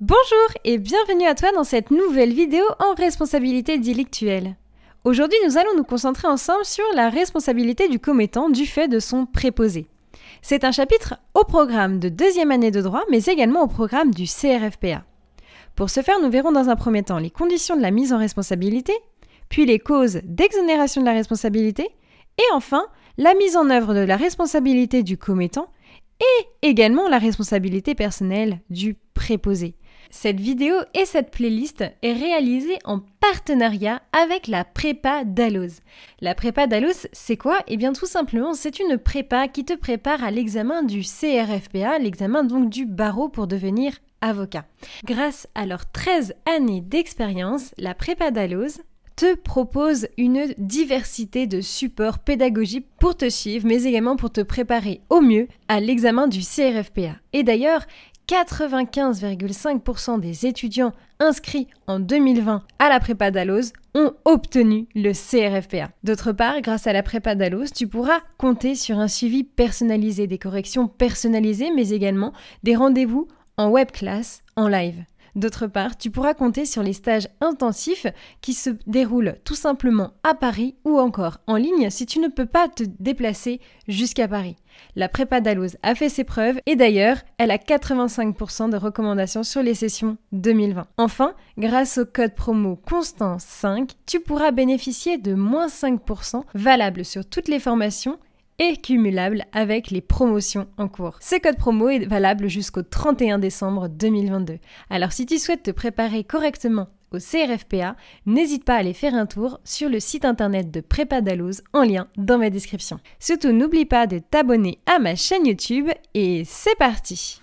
Bonjour et bienvenue à toi dans cette nouvelle vidéo en responsabilité délictuelle. Aujourd'hui, nous allons nous concentrer ensemble sur la responsabilité du commettant du fait de son préposé. C'est un chapitre au programme de deuxième année de droit, mais également au programme du CRFPA. Pour ce faire, nous verrons dans un premier temps les conditions de la mise en responsabilité, puis les causes d'exonération de la responsabilité, et enfin, la mise en œuvre de la responsabilité du commettant et également la responsabilité personnelle du préposé. Cette vidéo et cette playlist est réalisée en partenariat avec la prépa Dalloz. La prépa Dalloz, c'est quoi? Eh bien tout simplement, c'est une prépa qui te prépare à l'examen du CRFPA, l'examen donc du barreau pour devenir avocat. Grâce à leurs 13 années d'expérience, la prépa Dalloz te propose une diversité de supports pédagogiques pour te suivre, mais également pour te préparer au mieux à l'examen du CRFPA. Et d'ailleurs, 95,5% des étudiants inscrits en 2020 à la prépa Dalloz ont obtenu le CRFPA. D'autre part, grâce à la prépa Dalloz, tu pourras compter sur un suivi personnalisé, des corrections personnalisées, mais également des rendez-vous en web class, en live. D'autre part, tu pourras compter sur les stages intensifs qui se déroulent tout simplement à Paris ou encore en ligne si tu ne peux pas te déplacer jusqu'à Paris. La prépa Dalloz a fait ses preuves et d'ailleurs, elle a 85% de recommandations sur les sessions 2020. Enfin, grâce au code promo CONSTANCE5, tu pourras bénéficier de moins 5% valable sur toutes les formations et cumulable avec les promotions en cours. Ce code promo est valable jusqu'au 31 décembre 2022. Alors si tu souhaites te préparer correctement au CRFPA, n'hésite pas à aller faire un tour sur le site internet de Prépa Dalloz en lien dans ma description. Surtout n'oublie pas de t'abonner à ma chaîne YouTube et c'est parti!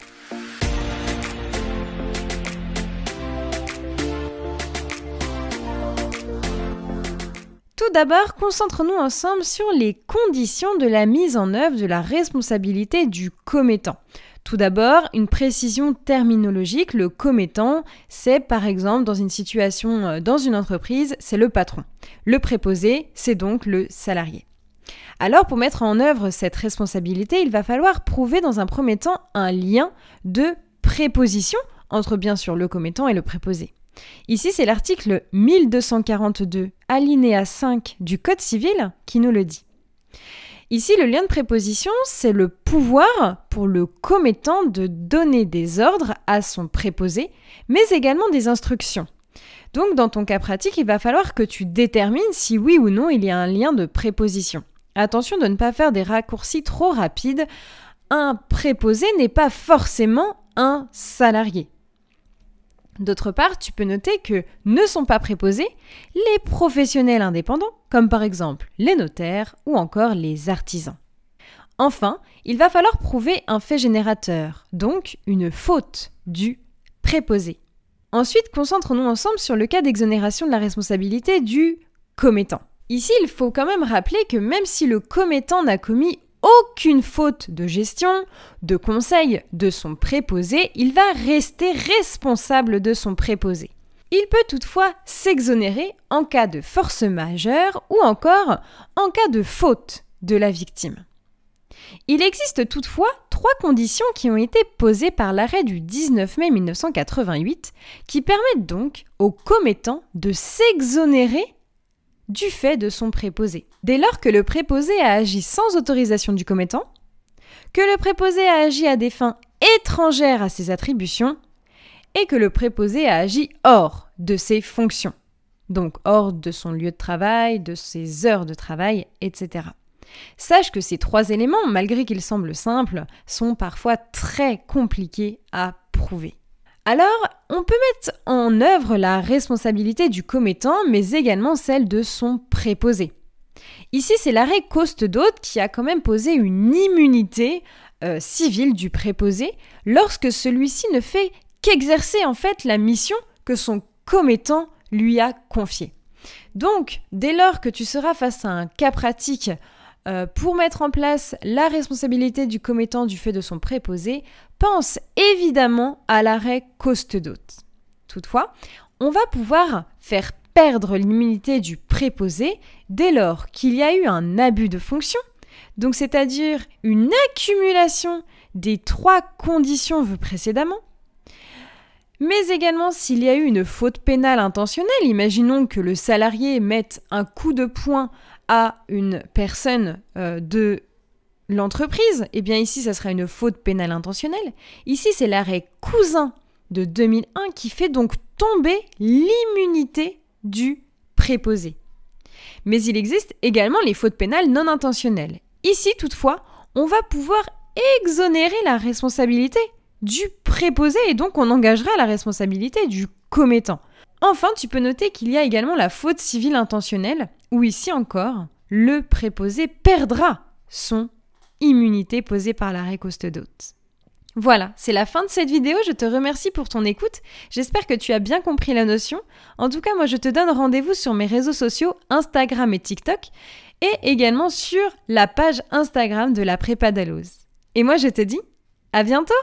Tout d'abord, concentrons-nous ensemble sur les conditions de la mise en œuvre de la responsabilité du commettant. Tout d'abord, une précision terminologique, le commettant, c'est par exemple dans une situation dans une entreprise, c'est le patron. Le préposé, c'est donc le salarié. Alors pour mettre en œuvre cette responsabilité, il va falloir prouver dans un premier temps un lien de préposition entre bien sûr le commettant et le préposé. Ici, c'est l'article 1242, alinéa 5 du Code civil qui nous le dit. Ici, le lien de préposition, c'est le pouvoir pour le commettant de donner des ordres à son préposé, mais également des instructions. Donc, dans ton cas pratique, il va falloir que tu détermines si oui ou non il y a un lien de préposition. Attention de ne pas faire des raccourcis trop rapides. Un préposé n'est pas forcément un salarié. D'autre part, tu peux noter que ne sont pas préposés les professionnels indépendants, comme par exemple les notaires ou encore les artisans. Enfin, il va falloir prouver un fait générateur, donc une faute du préposé. Ensuite, concentrons-nous ensemble sur le cas d'exonération de la responsabilité du commettant. Ici, il faut quand même rappeler que même si le commettant n'a commis aucune faute de gestion, de conseil de son préposé, il va rester responsable de son préposé. Il peut toutefois s'exonérer en cas de force majeure ou encore en cas de faute de la victime. Il existe toutefois 3 conditions qui ont été posées par l'arrêt du 19 mai 1988 qui permettent donc au commettant de s'exonérer du fait de son préposé. Dès lors que le préposé a agi sans autorisation du commettant, que le préposé a agi à des fins étrangères à ses attributions et que le préposé a agi hors de ses fonctions, donc hors de son lieu de travail, de ses heures de travail, etc. Sache que ces 3 éléments, malgré qu'ils semblent simples, sont parfois très compliqués à prouver. Alors, on peut mettre en œuvre la responsabilité du commettant, mais également celle de son préposé. Ici, c'est l'arrêt Costes-Daute qui a quand même posé une immunité civile du préposé lorsque celui-ci ne fait qu'exercer en fait la mission que son commettant lui a confiée. Donc, dès lors que tu seras face à un cas pratique pour mettre en place la responsabilité du commettant du fait de son préposé, pense évidemment à l'arrêt Costes-Daute. Toutefois, on va pouvoir faire perdre l'immunité du préposé dès lors qu'il y a eu un abus de fonction, donc c'est-à-dire une accumulation des 3 conditions vues précédemment, Mais également s'il y a eu une faute pénale intentionnelle, imaginons que le salarié mette un coup de poing à une personne de l'entreprise, eh bien ici ça sera une faute pénale intentionnelle. Ici c'est l'arrêt Cousin de 2001 qui fait donc tomber l'immunité du préposé. Mais il existe également les fautes pénales non intentionnelles. Ici toutefois, on va pouvoir exonérer la responsabilité du préposé et donc on engagera la responsabilité du commettant. Enfin, tu peux noter qu'il y a également la faute civile intentionnelle où ici encore, le préposé perdra son immunité posée par l'arrêt Costedot. Voilà, c'est la fin de cette vidéo, je te remercie pour ton écoute, j'espère que tu as bien compris la notion. En tout cas, moi je te donne rendez-vous sur mes réseaux sociaux, Instagram et TikTok, et également sur la page Instagram de la Prépa Dalloz. Et moi je te dis, à bientôt!